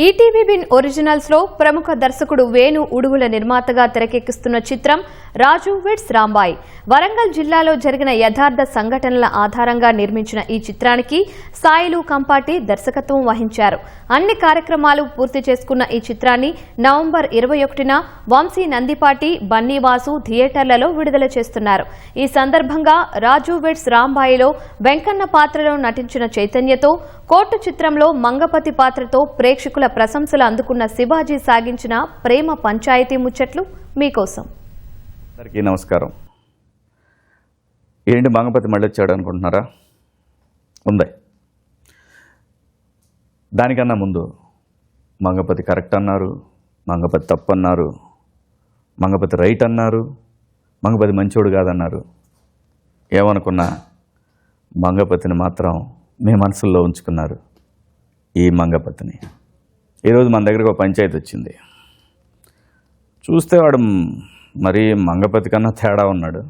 ETV win originals లో ప్రముఖ దర్శకుడు వేణు ఉడుగుల నిర్మాతగా తెరకెక్కిస్తున్న చిత్రం రాజు వెడ్స్ రాంబాయ్. వరంగల్ జిల్లాలో జరిగిన యథార్థ సంఘటనల ఆధారంగా నిర్మించిన ఈ చిత్రానికి సాయిలు కంపాటి దర్శకత్వం వహించారు. అన్ని కార్యక్రమాలు పూర్తి చేసుకున్న ఈ చిత్రాన్ని నవంబర్ 21న వంశీ నందిపాటి, బన్నీవాసు థియేటర్లలో విడుదల చేస్తున్నారు. ఈ సందర్భంగా రాజు వెడ్స్ రాంబాయిలో వెంకన్న పాత్రలో నటించిన చైతన్యతో, కోర్టు చిత్రంలో మంగపతి పాత్రతో ప్రేక్షకుల ప్రశంసలు అందుకున్న శివాజీ సాగించిన ప్రేమ పంచాయతీ ముచ్చట్లు మీకోసం. అందరికీ నమస్కారం. ఏంటి మంగపతి మళ్ళీ వచ్చాడు అనుకుంటున్నారా? ఉంది. దానికన్నా ముందు మంగపతి కరెక్ట్ అన్నారు, మంగపతి తప్పు అన్నారు, మంగపతి రైట్ అన్నారు, మంగపతి మంచోడు కాదన్నారు. ఏమనుకున్నా మంగపతిని మాత్రం మీ మనసుల్లో ఉంచుకున్నారు. ఈ మంగపతిని ఈరోజు మన దగ్గరకు ఒక పంచాయతీ వచ్చింది. చూస్తే వాడు మరి మంగపతి కన్నా తేడా ఉన్నాడు.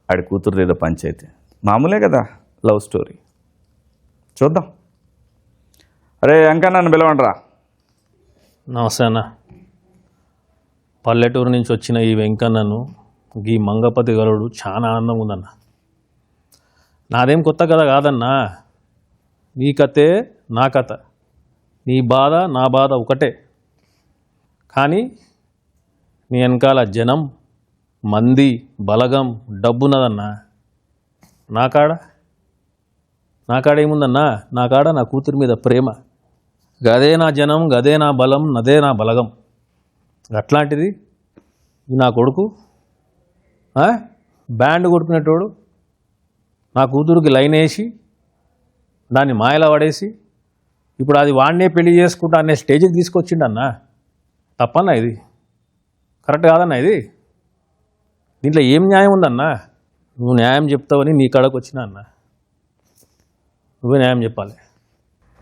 ఆడి కూతురుది ఏదో పంచాయతీ. మామూలే కదా, లవ్ స్టోరీ. చూద్దాం. అరే వెంకన్నను పిలవండిరా. నమస్తే అన్న. పల్లెటూరు నుంచి వచ్చిన ఈ వెంకన్నను ఈ మంగపతి గలుడు చాలా ఆనందంగా ఉందన్న. నాదేం కొత్త కథ కాదన్నా. నీ కథే నా కథ, నీ బాధ నా బాధ ఒకటే. కానీ నీ వెనకాల జనం, మంది, బలగం, డబ్బున్నదన్నా. నా కాడ ఏముందన్నా? నా కాడ నా కూతురి మీద ప్రేమ. గదే నా జనం, గదే నా బలం, నదే నా బలగం. అట్లాంటిది నా కొడుకు బ్యాండ్ కొట్టుకునేటోడు నా కూతురికి లైన్ వేసి దాన్ని మాయలా పడేసి ఇప్పుడు అది వాడినే పెళ్లి చేసుకుంటా అనే స్టేజ్కి తీసుకొచ్చిండన్నా. తప్పన్నా ఇది? కరెక్ట్ కాదన్నా ఇది? దీంట్లో ఏం న్యాయం ఉందన్నా? నువ్వు న్యాయం చెప్తావని నీ కాడకు వచ్చినా అన్న. నువ్వే న్యాయం చెప్పాలి.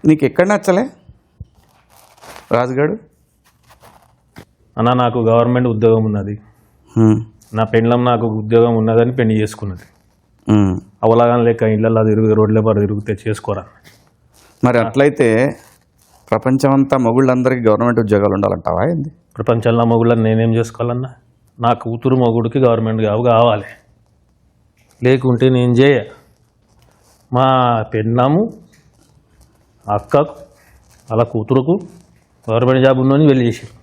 నీకు ఎక్కడ నచ్చలే రాజుగాడు? అన్న, నాకు గవర్నమెంట్ ఉద్యోగం ఉన్నది. నా పెండ్లం నాకు ఉద్యోగం ఉన్నదని పెళ్లి చేసుకున్నది. అవలాగానే లేక ఇళ్ళల్లో రోడ్ల పాటు తిరిగితే చేసుకోరా. మరి అట్లయితే ప్రపంచమంతా మొగుళ్ళందరికీ గవర్నమెంట్ ఉద్యోగాలు ఉండాలంటావా ఏంది? ప్రపంచంలో మొగుళ్ళని నేనేం చేసుకోవాలన్నా? నా కూతురు మొగుడికి గవర్నమెంట్ జాబ్ కావాలి. లేకుంటే నేను చేయ. మా పెన్నాము అక్కకు వాళ్ళ కూతురుకు గవర్నమెంట్ జాబ్ ఉన్నోని పెళ్లి చేశారు.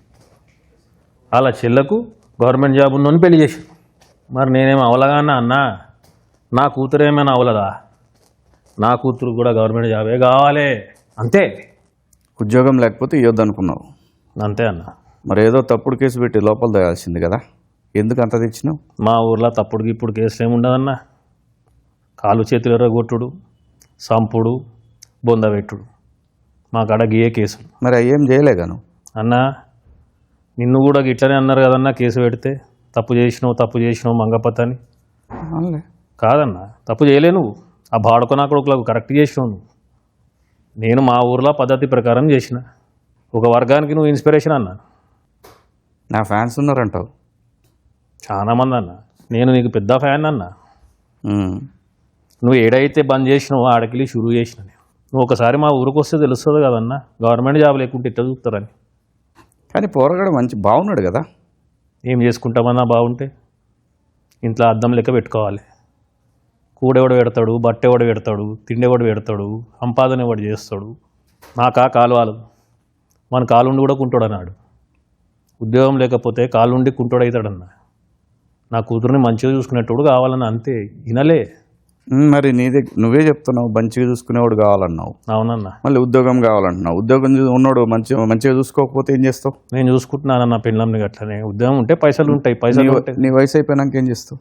వాళ్ళ చెల్లకు గవర్నమెంట్ జాబ్ ఉన్నోని పెళ్లి చేశారు. మరి నేనేమో అవలగానా అన్నా? నా కూతురు ఏమైనా అవలదా? నా కూతురు కూడా గవర్నమెంట్ జాబే కావాలి, అంతే. ఉద్యోగం లేకపోతే ఇవ్వద్దు అనుకున్నావు? అంతే అన్న. మరి ఏదో తప్పుడు కేసు పెట్టి లోపల తేయాల్సింది కదా, ఎందుకు అంత తెచ్చినావు? మా ఊర్లో తప్పుడుకి ఇప్పుడు కేసులు ఏముండదన్న. కాలు చేతులు ఎర్రగొట్టుడు, సంపుడు, బొందబెట్టుడు, మా కాడ గియే కేసులు. మరి అయ్యేం చేయలేగాను అన్నా. నిన్ను కూడా ఇట్లనే అన్నారు కదన్నా, కేసు పెడితే తప్పు చేసినావు మంగపతి అని. కాదన్నా, తప్పు చేయలే నువ్వు. ఆ బాడుకో నా కొడుకులకు కరెక్ట్ చేసినావు నువ్వు. నేను మా ఊర్లో పద్ధతి ప్రకారం చేసిన. ఒక వర్గానికి నువ్వు ఇన్స్పిరేషన్ అన్నా. నా ఫ్యాన్స్ ఉన్నారంటావు? చాలామంది అన్న. నేను నీకు పెద్ద ఫ్యాన్ అన్నా. నువ్వు ఏడైతే బంద్ చేసినావు ఆడకెళ్ళి షురూ చేసిన. నువ్వు ఒకసారి మా ఊరికి వస్తే తెలుస్తుంది కదన్నా, గవర్నమెంట్ జాబ్ లేకుంటే ఇట్లా చూస్తారని. కానీ పోరగాడు మంచి బాగున్నాడు కదా. ఏం చేసుకుంటామన్నా బాగుంటే? ఇంట్లో అద్దం లెక్క పెట్టుకోవాలి. కూడెవడు పెడతాడు, బట్టెవడు పెడతాడు, తిండెవడు పెడతాడు, సంపాదన ఎవడు చేస్తాడు. నాకా కాలువాలు. మన కాలుండి కూడా కుంటోడు అన్నాడు. ఉద్యోగం లేకపోతే కాలుండి కుంటోడవుతాడన్నా. నా కూతురుని మంచిగా చూసుకునేటోడు కావాలన్నా, అంతే. వినలే. మరి నువ్వే చెప్తున్నావు మంచిగా చూసుకునేవాడు కావాలన్నావు. అవునన్నా. మళ్ళీ ఉద్యోగం కావాలంటున్నావు. ఉద్యోగం ఉన్నాడు మంచిగా చూసుకోకపోతే ఏం చేస్తావు? నేను చూసుకుంటున్నానన్న పెళ్ళంని అట్లనే. ఉద్యోగం ఉంటే పైసలు ఉంటాయి. పైసలు ఉంటాయి. నీ వయసు అయిపోయినాక ఏం చేస్తావు?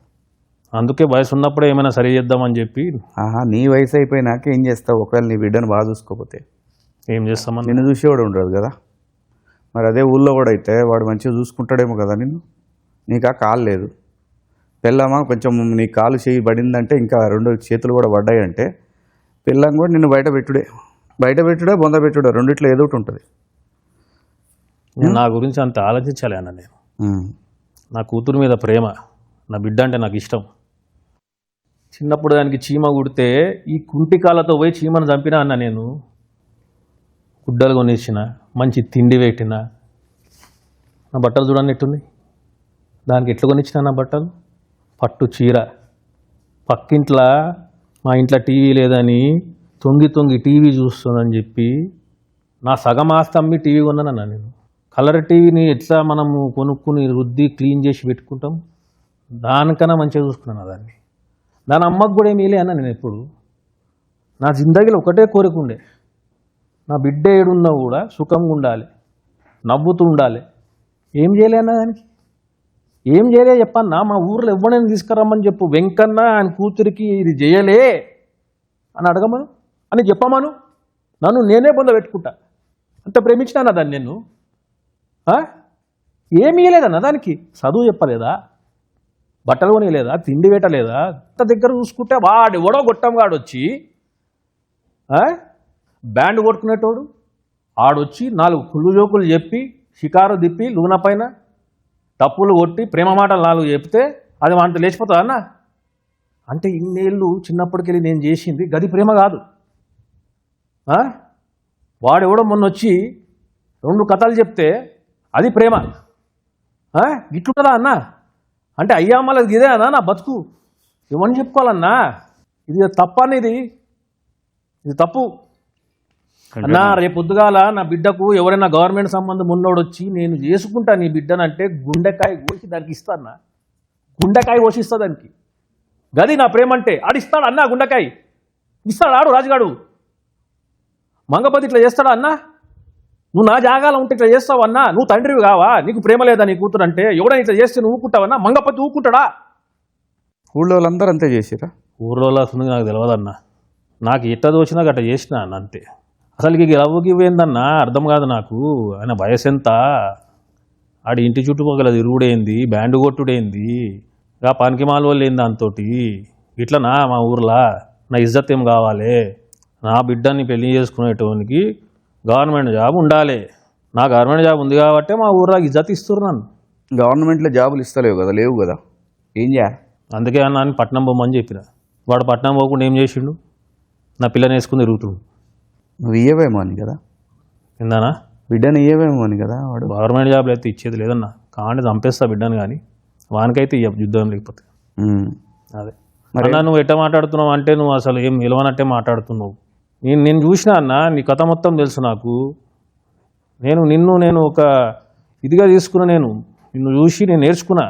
అందుకే వయసు ఉన్నప్పుడే ఏమైనా సరి చేద్దామని చెప్పి. నీ వయసు అయిపోయినాక ఏం చేస్తావు? ఒకవేళ నీ బిడ్డను బాగా చూసుకోకపోతే ఏం చేస్తామని? నిన్ను చూసేవాడు ఉండదు కదా. మరి అదే ఊళ్ళో కూడా అయితే వాడు మంచిగా చూసుకుంటాడేమో కదా నిన్ను. నీకు ఆ కాలు లేదు, పిల్లమా కొంచెం నీ కాలు చేయి పడిందంటే, ఇంకా 2 చేతులు కూడా పడ్డాయంటే పిల్లం కూడా నిన్ను బయట పెట్టుడే బొంద పెట్టుడే, రెండిట్లో ఏదో ఒకటి ఉంటుంది. నా గురించి అంత ఆలోచించాలి అన్న. నేను నా కూతురు మీద ప్రేమ, నా బిడ్డ అంటే నాకు ఇష్టం. చిన్నప్పుడు దానికి చీమ కుడితే ఈ కుంటికాలతో పోయి చీమను చంపినా అన్న. నేను గుడ్డలు కొనిచ్చిన, మంచి తిండి పెట్టినా, నా బట్టలు చూడండి ఎట్టుంది, దానికి ఎట్లా కొనిచ్చిన నా బట్టలు, పట్టు చీర, పక్కింట్లో మా ఇంట్లో టీవీ లేదని తొంగి తొంగి టీవీ చూస్తుందని చెప్పి నా సగం ఆస్తి అమ్మి టీవీ కొన్నానన్నా నేను. కలర్ టీవీని ఎట్లా మనము కొనుక్కుని రుద్ది క్లీన్ చేసి పెట్టుకుంటాం, దానికన్నా మంచిగా చూసుకున్నాను దాన్ని. దాని అమ్మకు కూడా ఏమీ లే అన్న. నేను ఎప్పుడు నా జిందగీలో ఒకటే కోరిక ఉండే, నా బిడ్డ ఏడున్నా కూడా సుఖంగా ఉండాలి, నవ్వుతూ ఉండాలి. ఏం చేయలే అన్న దానికి, ఏం చేయలే చెప్పన్నా. మా ఊర్లో ఎవరైనా తీసుకురమ్మని చెప్పు, వెంకన్న ఆయన కూతురికి ఇది చేయలే అని అడగమను అని చెప్పమను, నన్ను నేనే బొంద పెట్టుకుంటా. అంత ప్రేమించినా దాన్ని నేను. ఏమీ లేదన్న దానికి. చదువు చెప్పలేదా, బట్టలు కొనియలేదా, తిండి పెట్టలేదా, అంత దగ్గర చూసుకుంటే వాడు ఎవడో గొట్టంగాడు వచ్చి బ్యాండ్ కొట్టుకునేటోడు ఆడొచ్చి 4 కుళ్ళు జోకులు చెప్పి షికారు దిప్పి లూన పైన తప్పులు కొట్టి ప్రేమ మాటలు 4 చెప్తే అది వాంత లేచిపోతుంది అన్న. అంటే ఇన్నేళ్ళు చిన్నప్పటికెళ్ళి నేను చేసింది గది ప్రేమ కాదు. వాడెవడో మొన్న వచ్చి 2 కథలు చెప్తే అది ప్రేమ. గిట్లుంటుందా అన్న? అంటే అయ్యా మళ్ళీ ఇదే అన్నా నా బతుకు, ఏమని చెప్పుకోవాలన్నా? ఇది తప్ప అనేది, ఇది తప్పు అన్నా. రేపు పొద్దుగాల నా బిడ్డకు ఎవరైనా గవర్నమెంట్ సంబంధం ఉన్నోడు వచ్చి నేను చేసుకుంటా నీ బిడ్డనంటే గుండెకాయ కోసి దానికి ఇస్తానా, గుండెకాయ కోసిస్తా దానికి. గది నా ప్రేమ అంటే. ఆడిస్తాడు అన్నా, గుండెకాయ ఇస్తాడు ఆడు రాజుగాడు. మంగపతి ఇట్లా చేస్తాడా అన్నా? నువ్వు నా జాగాలో ఉంటే ఇట్లా చేస్తావన్నా? నువ్వు తండ్రివి కావా? నీకు ప్రేమ లేదా నీ కూతురు అంటే? ఎవడైనా ఇట్లా చేస్తే నువ్వు ఊకుంటావన్నా? మంగపతి ఊకుంటాడా? ఊళ్ళో వాళ్ళందరూ అంతే చేసిరా? ఊళ్ళో వస్తుంది నాకు తెలియదన్నా. నాకు ఎట్ట దోచినా గట్ట చేసిన అన్న అంతే. అసలుకి గెలవకి ఇవ్వేందన్నా అర్థం కాదు నాకు. ఆయన వయసు ఎంత, ఆడి ఇంటి చుట్టుపక్కల తిరుగుడేంది, బ్యాండ్ కొట్టుడేంది, ఇక పనికి మాల వాళ్ళు ఏంది దాంతో. ఇట్లా మా ఊర్లో నా ఇజ్జత్ ఏం కావాలి? నా బిడ్డని పెళ్లి చేసుకునేటోనికి గవర్నమెంట్ జాబ్ ఉండాలి. నా గవర్నమెంట్ జాబ్ ఉంది కాబట్టి మా ఊర్లో ఇజ్జత్ ఇస్తున్నాను. గవర్నమెంట్లో జాబులు ఇస్తలేవు కదా, లేవు కదా, ఏం చేయాలి? అందుకే అన్న అని పట్నం పోమని చెప్పిన. వాడు పట్నం పోకుండా ఏం చేసిండు? నా పిల్లని వేసుకుని తిరుగుతుడు. నువ్వు ఇయ్యవేమో అని కదా, ఏందన్నా? బిడ్డని ఇయ్యవేమో అని కదా. వాడు గవర్నమెంట్ జాబ్లో అయితే ఇచ్చేది లేదన్నా. కాంటే చంపేస్తా బిడ్డను, కానీ వానికైతే ఇయ్య, యుద్ధం లేకపోతే. అదే అన్నా, నువ్వు ఎట్లా మాట్లాడుతున్నావు అంటే నువ్వు అసలు ఏం నిలవనట్టే మాట్లాడుతున్నావు. నేను చూసినా అన్న, నీ కథ మొత్తం తెలుసు నాకు. నిన్ను ఒక ఇదిగా తీసుకున్నా. నిన్ను చూసి నేను నేర్చుకున్నా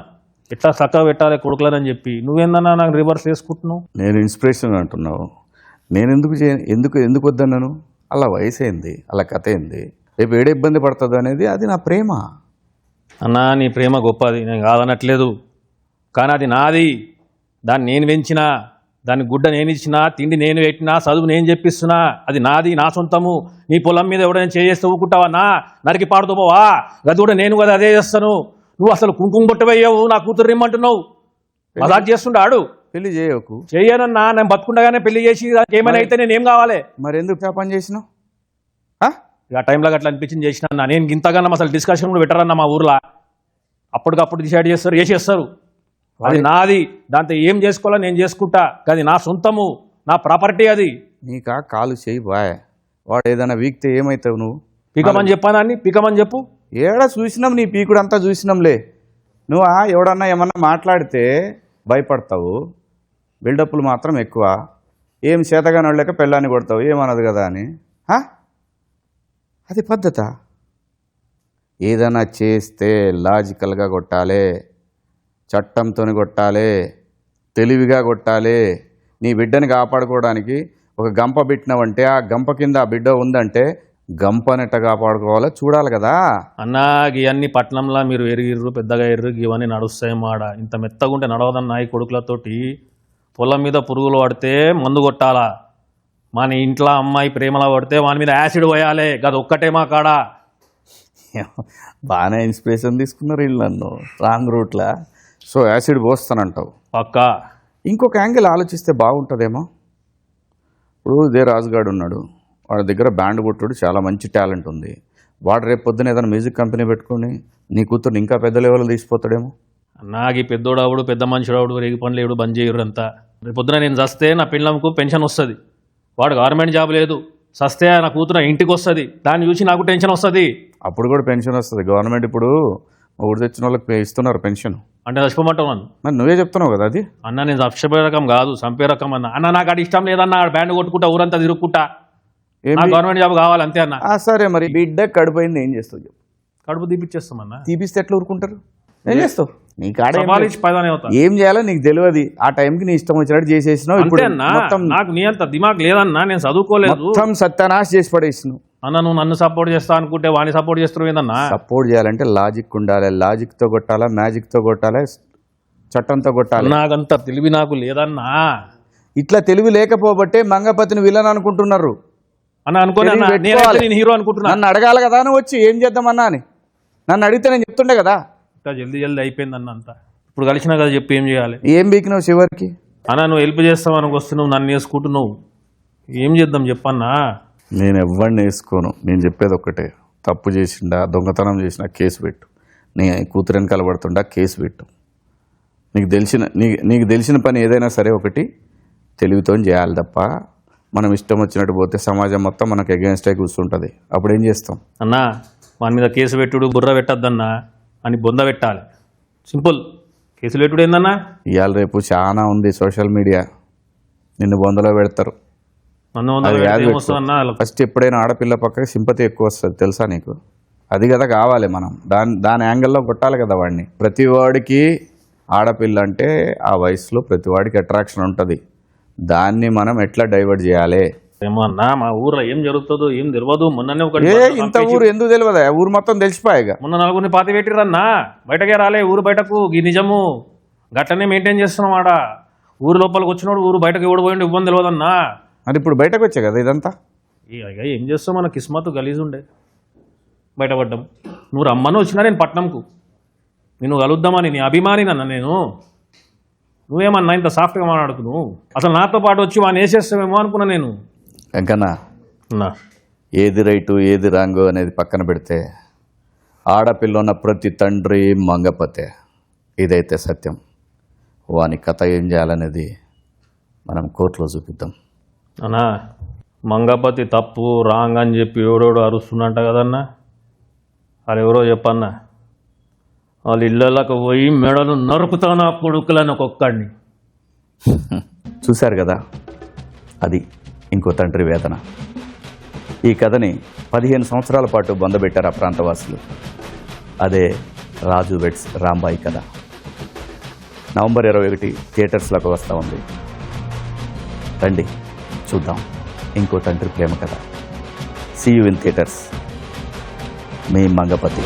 ఎట్లా చక్కగా పెట్టాలి కొడుకులని చెప్పి. నువ్వేందన్నా నాకు రివర్స్ చేసుకుంటున్నావు? నేను ఇన్స్పిరేషన్ అంటున్నావు. నేను ఎందుకు వద్దన్నాను? అలా వయసు ఏంది, అలా కథ ఏంది, రేపు ఏడ ఇబ్బంది పడుతుంది అనేది అది నా ప్రేమ అన్నా. నీ ప్రేమ గొప్పది, నేను కాదనట్లేదు, కానీ అది నాది. దాన్ని నేను పెంచినా, దాని గుడ్డ నేను ఇచ్చినా, తిండి నేను పెట్టినా, చదువు నేను చెప్పిస్తున్నా. అది నాది, నా సొంతము. నీ పొలం మీద ఎవడైనా చేస్తే ఊకుంటావన్నా? నరికి పాడుతూ పోవా? గది కూడా నేను కదా అదే చేస్తాను. నువ్వు అసలు కుంకుమ బొట్టవయ్యావు, నా కూతురు ఇమ్మంటున్నావు. మజాక్ చేస్తుండాడు. పెళ్లి చేయకు. చెయ్యనన్నా, నేను బతుకుండగానే పెళ్లి చేసి దానికి ఏమైనా అయితే నేను ఏం కావాలి? మరి ఎందుకు పని చేసినావు? ఆ టైంలో అట్లా అనిపించింది చేసిన. నేను ఇంతగానో అసలు డిస్కషన్ కూడా పెట్టరన్నా మా ఊర్లో. అప్పటికప్పుడు డిసైడ్ చేస్తారు, చేసేస్తారు. అది నాది, దాంతో ఏం చేసుకోవాలో నేను చేసుకుంటా. అది నా సొంతము, నా ప్రాపర్టీ. అది నీకా కాలు చేయి బాయ్. వాడు ఏదైనా వీక్తే ఏమవుతావు నువ్వు? పీకమని చెప్పానాన్ని, పీకమని చెప్పు. ఏడా చూసినాం, నీ పీకుడు అంతా చూసినాంలే. నువ్వు ఎవడన్నా ఏమన్నా మాట్లాడితే భయపడతావు, బిల్డప్లు మాత్రం ఎక్కువ. ఏం చేతగాని వాళ్ళక పెళ్ళాన్ని కొడతావు, ఏమన్నది కదా అని. అది పద్ధత? ఏదైనా చేస్తే లాజికల్గా కొట్టాలి, చట్టంతో కొట్టాలి, తెలివిగా కొట్టాలి. నీ బిడ్డని కాపాడుకోవడానికి ఒక గంప పెట్టినావంటే ఆ గంప కింద ఆ బిడ్డ ఉందంటే గంపనెట్ట కాపాడుకోవాలో చూడాలి కదా అన్నా. ఇవన్నీ పట్నంలో మీరు ఎరిగిర్రు, పెద్దగా ఎర్రు, ఇవన్నీ నడుస్తాయి మాడ. ఇంత మెత్తగుంటే నడవదన్నా. ఈ కొడుకులతోటి పొలం మీద పురుగులు పడితే మందు కొట్టాలా? మన ఇంట్లో అమ్మాయి ప్రేమలో పడితే వాని మీద యాసిడ్ పోయాలి. గది ఒక్కటే మా కాడ. బాగానే ఇన్స్పిరేషన్ తీసుకున్నారు వీళ్ళు నన్ను రాంగ్ రూట్లో. సో యాసిడ్ పోస్తానంటావు? పక్కా. ఇంకొక యాంగిల్ ఆలోచిస్తే బాగుంటుందేమో. ఇప్పుడు ఇదే రాజుగాడు ఉన్నాడు, వాడి దగ్గర బ్యాండ్ కొట్టుడు చాలా మంచి టాలెంట్ ఉంది. వాడు రేపు పొద్దున ఏదైనా మ్యూజిక్ కంపెనీ పెట్టుకుని నీ కూతురు ఇంకా పెద్ద లెవెల్ తీసిపోతాడేమో. నాకు ఈ పెద్దోడావుడు, పెద్ద మనుషుడావుడు, రేగి పనులు ఏడు బంద్ చేయరు అంతా. రేపు పొద్దున నేను చస్తే నా పిల్లలకు పెన్షన్ వస్తుంది. వాడు గవర్నమెంట్ జాబ్ లేదు, సస్తే నా కూతురు ఇంటికి వస్తుంది, దాన్ని చూసి నాకు టెన్షన్ వస్తుంది. అప్పుడు కూడా పెన్షన్ వస్తుంది. గవర్నమెంట్ ఇప్పుడు ఊరు తెచ్చిన వాళ్ళకి ఇస్తున్నారు పెన్షన్. అంటే చచ్చిపోమంటావు నన్ను? మరి నువ్వే చెప్తున్నావు కదా అది. అన్న నేను చచ్చిపోయే రకం కాదు, చంపే రకం అన్న. అన్న నాకు అది ఇష్టం లేదన్న, బ్యాండ్ కొట్టుకుంటా ఊరంతా తిరుగుకుంటా, నాకు గవర్నమెంట్ జాబ్ కావాలి అంతే అన్న. సరే మరి బిడ్డ కడిపోయింది ఏం చేస్తావు చెప్పు. కడుపు తీపిచ్చేస్తామన్నా. తీపిస్తే ఎట్లా ఊరుకుంటారు? ఏం చేస్తావు? నీ కాడ ఏం చేయాలో నీకు తెలియదు. ఆ టైంకి నీ ఇష్టం వచ్చినట్టు చేసేసినావు. ఇప్పుడు నాకు నీ అంత దిమాగ్ లేదన్నా, నేను చదువుకోలేదు. మొత్తం సత్యానాశ చేసి పడేసినావు అన్న. నువ్వు నన్ను సపోర్ట్ చేస్తా అనుకుంటే వాడిని సపోర్ట్ చేస్తున్నావు ఏందన్నా? సపోర్ట్ చేయాలంటే లాజిక్ ఉండాలి. లాజిక్ తో కొట్టాలా, మ్యాజిక్ తో కొట్టాలి, చట్టంతో కొట్టాలి. నాకంత తెలివి నాకు లేదన్నా. ఇట్లా తెలివి లేకపోబట్టే మంగపతిని విలన్ అనుకుంటున్నారు అన్న. అనుకోని నేను హీరో అనుకుంటున్నా. నన్ను అడగాలి కదా నువ్వు వచ్చి ఏం చేద్దామన్నా అని. నన్ను అడిగితే నేను చెప్తుండే కదా. జల్దీ అయిపోయింది అన్న అంతా. ఇప్పుడు కలిసినా కదా చెప్పి ఏం చేయాలి? ఏం బీకినావు చివరికి? అన్న నువ్వు హెల్ప్ చేస్తావు అని వస్తున్నావు, నన్ను వేసుకుంటున్నావు. ఏం చేద్దాం చెప్పన్నా? నేను ఎవరిని వేసుకోను. నేను చెప్పేది ఒక్కటే, తప్పు చేసిండా, దొంగతనం చేసినా కేసు పెట్టు. నీ కూతురని కలబడుతుండా కేసు పెట్టు. నీకు తెలిసిన పని ఏదైనా సరే ఒకటి తెలివితో చేయాలి తప్ప మనం ఇష్టం వచ్చినట్టు పోతే సమాజం మొత్తం మనకు అగేన్స్టే కూర్చుంటుంది. అప్పుడు ఏం చేస్తాం? అన్నా వాని మీద కేసు పెట్టుడు, బుర్ర పెట్టద్దన్నా అని బొంద పెట్టాలి. సింపుల్. కేసులు పెట్టుడు ఏందన్నా? ఇవాళ రేపు చాలా ఉంది సోషల్ మీడియా, నిన్ను బొందలో పెడతారు. ఫస్ట్ ఎప్పుడైనా ఆడపిల్ల పక్కకి సింపతి ఎక్కువ వస్తుంది తెలుసా నీకు? అది కదా కావాలి మనం. దాని యాంగిల్లో కొట్టాలి కదా వాడిని. ప్రతి వాడికి ఆడపిల్ల అంటే ఆ వయసులో ప్రతి వాడికి అట్రాక్షన్ ఉంటుంది. దాన్ని మనం ఎట్లా డైవర్ట్ చేయాలి? ఏమో అన్నా, మా ఊర్లో ఏం జరుగుతుందో ఏం తెలియదు. మొన్ననే ఇంత ఊరు ఎందుకు తెలియదా? ఊరు మొత్తం తెలిసిపోయాగా. మొన్న నలుగురిని పాతి పెట్టిరన్నా, బయటకే రాలే ఊరు బయటకు. ఈ నిజము గట్లనే మెయింటైన్ చేస్తున్నాం. ఆడ ఊరు లోపలికి వచ్చినోడు ఊరు బయటకు ఓడిపోయిండు, ఇవ్వని తెలియదన్నా. మరి ఇప్పుడు బయటకు వచ్చా కదా ఇదంతా. ఏం చేస్తావు, మన కిస్మత్ గలీజ్ ఉండే బయటపడ్డాం. నువ్వు రమ్మని వచ్చినా నేను పట్నంకు, నేను కలుద్దామని నీ అభిమాని నన్న నేను. నువ్వేమన్నా ఇంత సాఫ్ట్గా మాట్లాడుతున్నావు? అసలు నాతో పాటు వచ్చి వాడిని వేసేస్తావేమో అనుకున్నా నేను. వెంకన్న, ఏది రైటు ఏది రాంగు అనేది పక్కన పెడితే ఆడపిల్ల ఉన్న ప్రతి తండ్రి మంగపతే. ఇదైతే సత్యం. వాని కథ ఏం చేయాలనేది మనం కోర్టులో చూపిద్దాం. అన్నా మంగపతి తప్పు రాంగ్ అని చెప్పి ఎవడోడు అరుస్తున్నట్ట కదన్నా. అది ఎవరో చెప్పన్నా, వాళ్ళ ఇళ్ళకు పోయి మెడలు నరుకుతానా కొడుకులని ఒక్కొక్కడిని. చూశారు కదా, అది ఇంకో తండ్రి వేదన. ఈ కథని 15 సంవత్సరాల పాటు బొందబెట్టారు ఆ ప్రాంతవాసులు. అదే రాజు వెడ్స్ రాంబాయి కథ. నవంబర్ 21 థియేటర్స్లోకి వస్తూ ఉంది. రండి చూద్దాం ఇంకో తండ్రి ప్రేమ కథ. See you in theatres. మీ మంగపతి.